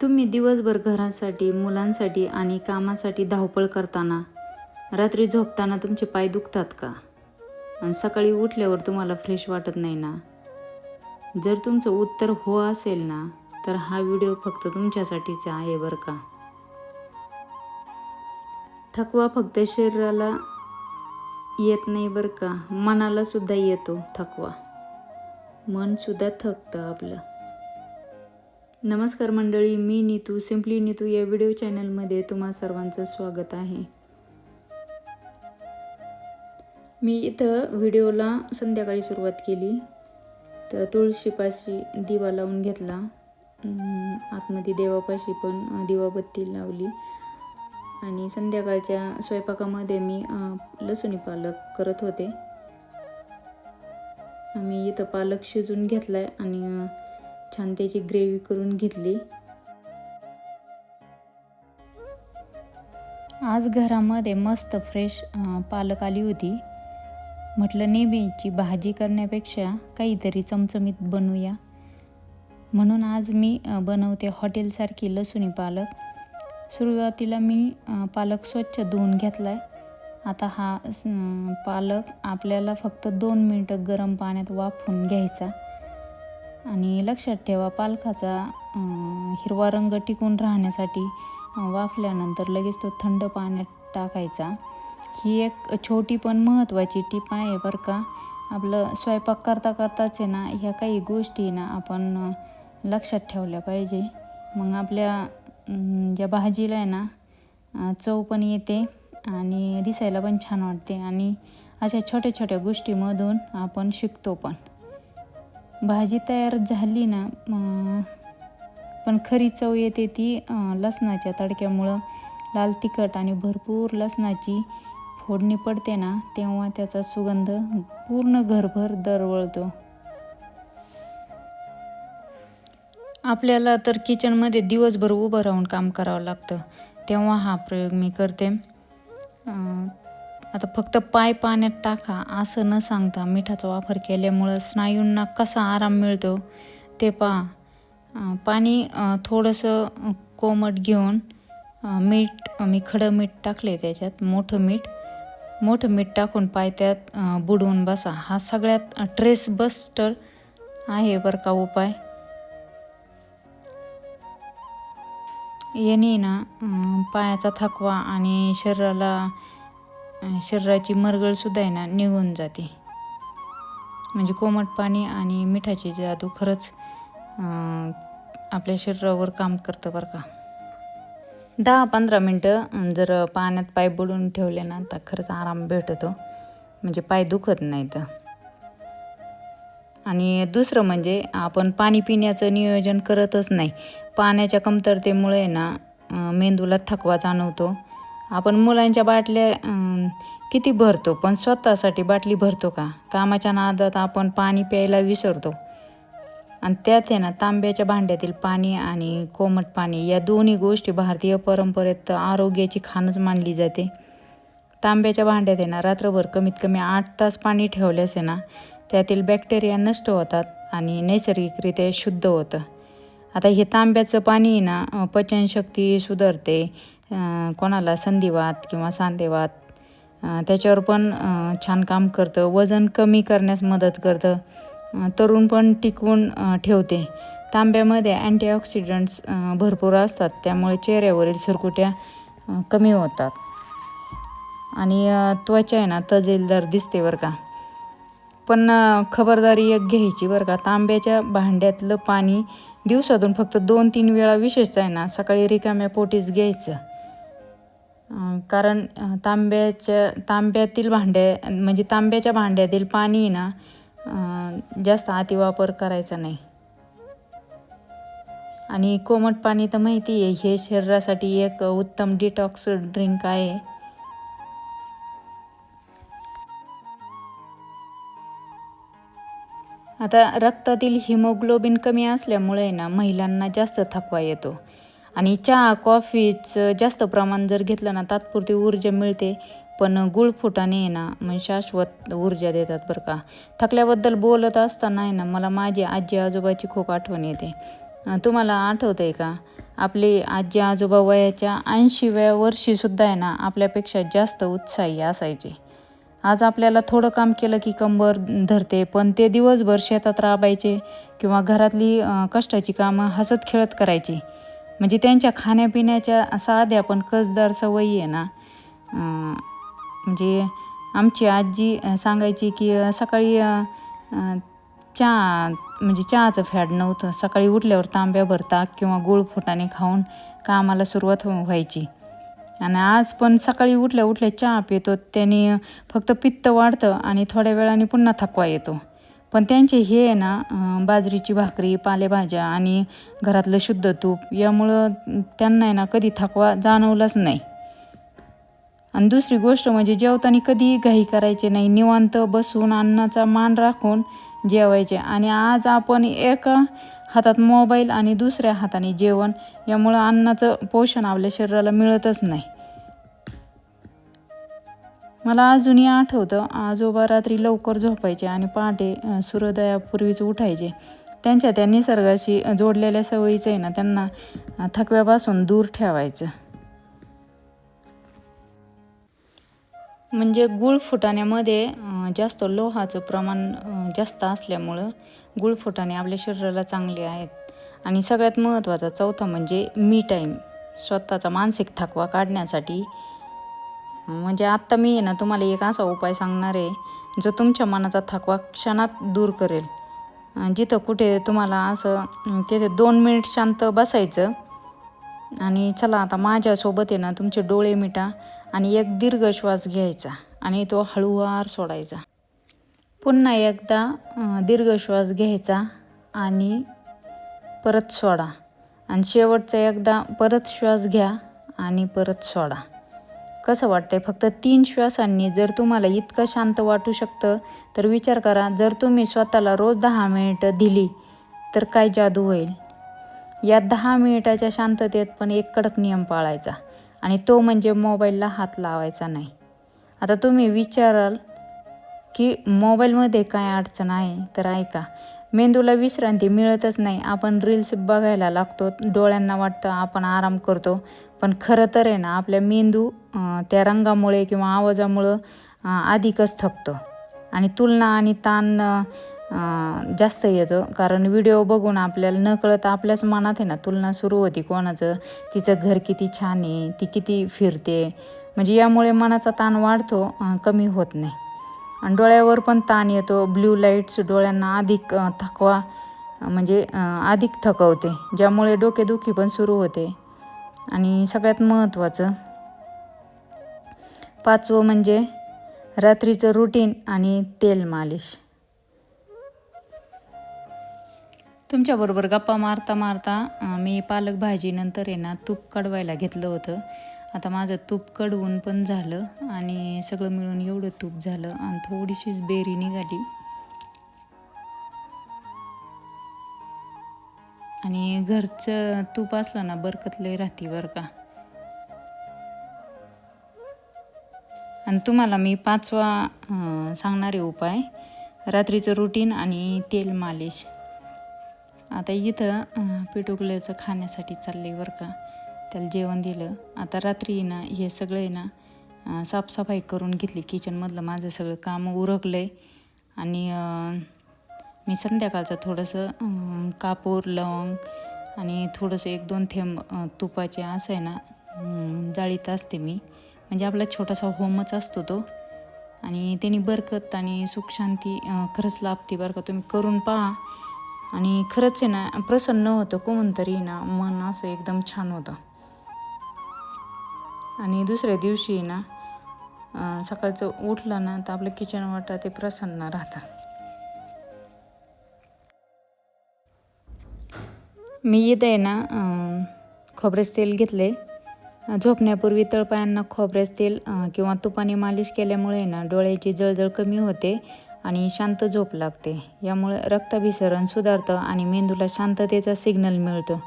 तुम्ही दिवसभर घरासाठी, मुलांसाठी आणि कामासाठी धावपळ करताना रात्री झोपताना तुमचे पाय दुखतात का? आणि सकाळी उठल्यावर तुम्हाला फ्रेश वाटत नाही ना? जर तुमचं उत्तर हो असेल ना, तर हा व्हिडिओ फक्त तुमच्यासाठीच आहे बरं का. थकवा फक्त शरीराला येत नाही बरं का, मनाला सुद्धा येतो थकवा. मन सुद्धा थकतं आपलं. नमस्कार मंडळी, मी नीतू, सिम्पली नीतू या व्हिडिओ चॅनलमध्ये तुम्हा सर्वांचं स्वागत आहे. मी इथं व्हिडिओला संध्याकाळी सुरुवात केली. तर तुळशीपाशी दिवा लावून घेतला, आतमध्ये देवापाशी पण दिवाबत्ती लावली आणि संध्याकाळच्या स्वयंपाकामध्ये मी लसूणी पालक करत होते. मी इथं पालक शिजून घेतलाय आणि छान त्याची ग्रेव्ही करून घेतली. आज घरामध्ये मस्त फ्रेश पालक आली होती. म्हटलं नेहमीची भाजी करण्यापेक्षा काहीतरी चमचमीत बनवूया, म्हणून आज मी बनवते हॉटेलसारखी लसूणी पालक. सुरुवातीला मी पालक स्वच्छ धुवून घेतलाय. आता हा पालक आपल्याला फक्त 2 मिनिटं गरम पाण्यात वाफवून घ्यायचा. आणि लक्षात ठेवा, पालकाचा हिरवा रंग टिकून राहण्यासाठी वाफल्यानंतर लगेच तो थंड पाण्यात टाकायचा. ही एक छोटी पण महत्त्वाची टीप आहे बरं का. आपलं स्वयंपाक करता करताच आहे ना, ह्या काही गोष्टी ना आपण लक्षात ठेवल्या पाहिजे. मग आपल्या ज्या भाजीला आहे ना चव पण येते आणि दिसायला पण छान वाटते. आणि अशा छोट्या छोट्या गोष्टीमधून आपण शिकतो पण. भाजी तयार झाली ना, पण खरी चव येते ती लसणाच्या तडक्यामुळं. लाल तिखट आणि भरपूर लसणाची फोडणी पडते ना, तेव्हा त्याचा सुगंध पूर्ण घरभर दरवळतो. आपल्याला तर किचनमध्ये दिवसभर उभं राहून काम करावं लागतं, तेव्हा हा प्रयोग मी करते. आता फक्त पाय पाण्यात टाका असं न सांगता मिठाचा वापर केल्यामुळं स्नायूंना कसा आराम मिळतो ते पहा. पाणी थोडंसं कोमट घेऊन मीठ, मी खडं मीठ टाकले त्याच्यात, मोठं मीठ टाकून पाय त्यात बुडवून बसा. हा सगळ्यात ट्रेस बस्टर आहे बरं का उपाय. याने ना पायाचा थकवा आणि शरीराची मरगळसुद्धा आहे ना निघून जाते. म्हणजे कोमट पाणी आणि मिठाची जादू खरंच आपल्या शरीरावर काम करतं बरं का. 10-15 मिनटं जर पाण्यात पाय बुडवून ठेवले ना, तर खरंच आराम भेटतो, म्हणजे पाय दुखत नाहीत. आणि दुसरं म्हणजे आपण पाणी पिण्याचं नियोजन करतच नाही. पाण्याच्या कमतरतेमुळे ना मेंदूला थकवा जाणवतो. आपण मुलांच्या बाटल्या किती भरतो, पण स्वतःसाठी बाटली भरतो का? कामाच्या नादात आपण पाणी प्यायला विसरतो. आणि त्यात आहे ना तांब्याच्या भांड्यातील पाणी आणि कोमट पाणी या दोन्ही गोष्टी भारतीय परंपरेत आरोग्याची खाणच मानली जाते. तांब्याच्या भांड्यात आहे ना रात्रभर कमीत कमी 8 तास पाणी ठेवल्यास आहे ना त्यातील बॅक्टेरिया नष्ट होतात आणि नैसर्गिकरित्या शुद्ध होतं. आता हे तांब्याचं पाणी ना पचनशक्ती सुधारते. कोणाला संधिवात किंवा सांधेवात त्याच्यावर पण छान काम करतं. वजन कमी करण्यास मदत करतं. तरुण पण टिकवून ठेवते. तांब्यामध्ये अँटीऑक्सिडंट्स भरपूर असतात, त्यामुळे चेहऱ्यावरील सुरकुत्या कमी होतात आणि त्वचा आहे ना तजेलदार दिसते बरं का. पण खबरदारी एक घ्यायची बरं का. तांब्याच्या भांड्यातलं पाणी दिवसातून फक्त 2-3 वेळा विशेषतः आहे ना सकाळी रिकाम्या पोटीच घ्यायचं. कारण तांब्याच्या भांड्यातील पाणी ना जास्त अतिवापर करायचा नाही. आणि कोमट पाणी तर माहिती आहे, हे शरीरासाठी एक उत्तम डिटॉक्स ड्रिंक आहे. आता रक्तातील हिमोग्लोबिन कमी असल्यामुळे ना महिलांना जास्त थकवा येतो. आणि चहा कॉफीचं जास्त प्रमाण जर घेतलं ना तात्पुरती ऊर्जा मिळते, पण गुळफुटाने आहे ना म्हणजे शाश्वत ऊर्जा देतात बरं का. थकल्याबद्दल बोलत असताना आहे ना मला माझी आजी आजोबाची खूप आठवण येते. तुम्हाला आठवतं आहे का? आपले आजी आजोबा वयाच्या 80व्या वर्षीसुद्धा आहे ना आपल्यापेक्षा जास्त उत्साही असायचे. आज आपल्याला थोडं काम केलं की कंबर धरते, पण ते दिवसभर शेतात राबायचे किंवा घरातली कष्टाची कामं हसत खेळत करायची. म्हणजे त्यांच्या खाण्यापिण्याच्या साध्या पण कसदार सवयी आहे ना, म्हणजे आमची आजी सांगायची की सकाळी चहा म्हणजे चहाचं फॅड नव्हतं. सकाळी उठल्यावर तांब्याभर ताक किंवा गूळ फुटाणे खाऊन कामाला सुरुवात व्हायची. आणि आज पण सकाळी उठल्या उठल्या चहा पितो, त्याने फक्त पित्त वाढतं आणि थोड्या वेळाने पुन्हा थकवा येतो. पण त्यांचे हे आहे ना बाजरीची भाकरी, पालेभाज्या आणि घरातलं शुद्ध तूप यामुळं त्यांना आहे ना कधी थकवा जाणवलाच नाही. आणि दुसरी गोष्ट म्हणजे जेवताना कधीही घाई करायचे नाही. निवांत बसून अन्नाचा मान राखून जेवायचे. आणि आज आपण एका हातात मोबाईल आणि दुसऱ्या हाताने जेवण, यामुळं अन्नाचं पोषण आपल्या शरीराला मिळतच नाही. मला अजूनही आठवतं, आजोबा रात्री लवकर झोपायचे आणि पहाटे सूर्योदयापूर्वीच उठायचे. त्यांच्या त्या निसर्गाशी जोडलेल्या सवयीचं आहे ना त्यांना थकव्यापासून दूर ठेवायचं. म्हणजे गूळ फुटाण्यामध्ये जास्त लोहाचं प्रमाण जास्त असल्यामुळं गूळ फुटाणे आपल्या शरीराला चांगले आहेत. आणि सगळ्यात महत्त्वाचा चौथा म्हणजे मी टाईम. स्वतःचा मानसिक थकवा काढण्यासाठी म्हणजे आत्ता मी आहे ना तुम्हाला एक असा उपाय सांगणार आहे जो तुमच्या मनाचा थकवा क्षणात दूर करेल. जिथं कुठे तुम्हाला असं तिथे 2 मिनिट शांत बसायचं आणि चला आता माझ्यासोबत आहे ना तुमचे डोळे मिटा आणि एक दीर्घ श्वास घ्यायचा आणि तो हळूवार सोडायचा. पुन्हा एकदा दीर्घ श्वास घ्यायचा आणि परत सोडा आणि शेवटचा एकदा परत श्वास घ्या आणि परत सोडा. कसं वाटतंय? फक्त 3 श्वासांनी जर तुम्हाला इतकं शांत वाटू शकतं तर विचार करा, जर तुम्ही स्वतःला रोज 10 मिनिटं दिली तर काय जादू होईल. या 10 मिनिटाच्या शांततेत पण एक कडक नियम पाळायचा आणि तो म्हणजे मोबाईलला हात लावायचा नाही. आता तुम्ही विचाराल की मोबाईलमध्ये काय अडचण आहे? तर ऐका, मेंदूला विश्रांती मिळतच नाही. आपण रील्स बघायला लागतो, डोळ्यांना वाटतं आपण आराम करतो, पण खरं तर आहे ना आपल्या मेंदू त्या रंगामुळे किंवा आवाजामुळं अधिकच थकतो आणि तुलना आणि ताण जास्त येतं. कारण व्हिडिओ बघून आपल्याला नकळत आपल्याच मनात आहे ना तुलना सुरू होती. कोणाचं तिचं घर किती छान आहे, ती किती फिरते. म्हणजे यामुळे मनाचा ताण वाढतो, कमी होत नाही. आणि डोळ्यावर पण ताण येतो. ब्ल्यू लाईट्स डोळ्यांना अधिक थकवा म्हणजे अधिक थकवते, ज्यामुळे डोकेदुखी पण सुरू होते. आणि सगळ्यात महत्त्वाचं 5वं म्हणजे रात्रीचं रुटीन आणि तेल मालिश. तुमच्याबरोबर गप्पा मारता मारता मी पालक भाजीनंतर आहे ना तूप कडवायला घेतलं होतं. आता माझं तूप कडवून पण झालं आणि सगळं मिळून एवढं तूप झालं आणि थोडीशीच बेरी निघाली. आणि घरचं तूप असलं ना बरकत लय राहते बरं का. आणि तुम्हाला मी 5वा सांगणारे उपाय, रात्रीचं रुटीन आणि तेल मालिश. आता इथं पिठुकल्याचं खाण्यासाठी चालले बरं का, त्याला जेवण दिलं. आता रात्री ना हे सगळे ना साफसफाई करून घेतली. किचनमधलं माझं सगळं काम उरकलं आहे आणि मी संध्याकाळचं थोडंसं कापूर, लवंग आणि थोडंसं 1-2 थेंब तुपाचे असं आहे ना जाळीत असते मी. म्हणजे आपला छोटासा होमच असतो तो आणि त्याने बरकत आणि सुखशांती खरंच लाभते बरं का. तुम्ही करून पहा आणि खरंच आहे ना प्रसन्न होतं. कोणतरी ना मन असं एकदम छान होतं. आणि दुसऱ्या दिवशी ना सकाळचं उठलं ना तर आपलं किचन वाटा ते प्रसन्न राहतं. मी इथं आहे ना खोबरेच तेल घेतले. झोपण्यापूर्वी तळपायांना खोबरेच तेल किंवा तुपाने मालिश केल्यामुळे ना डोळ्याची जळजळ कमी होते आणि शांत झोप लागते. यामुळे रक्ताभिसरण सुधारतं आणि मेंदूला शांततेचा सिग्नल मिळतो.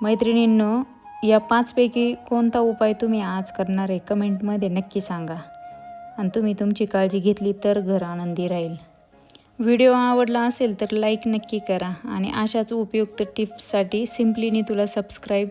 मैत्रिणींनो, या 5पैकी कोणता उपाय तुम्ही आज करणार आहे कमेंटमध्ये नक्की सांगा. आणि तुम्ही तुमची काळजी घेतली तर घर आनंदी राहील. व्हिडिओ आवडला असेल तर लाईक नक्की करा आणि अशाच उपयुक्त टिप्ससाठी सिम्पली नीतूला सबस्क्राईब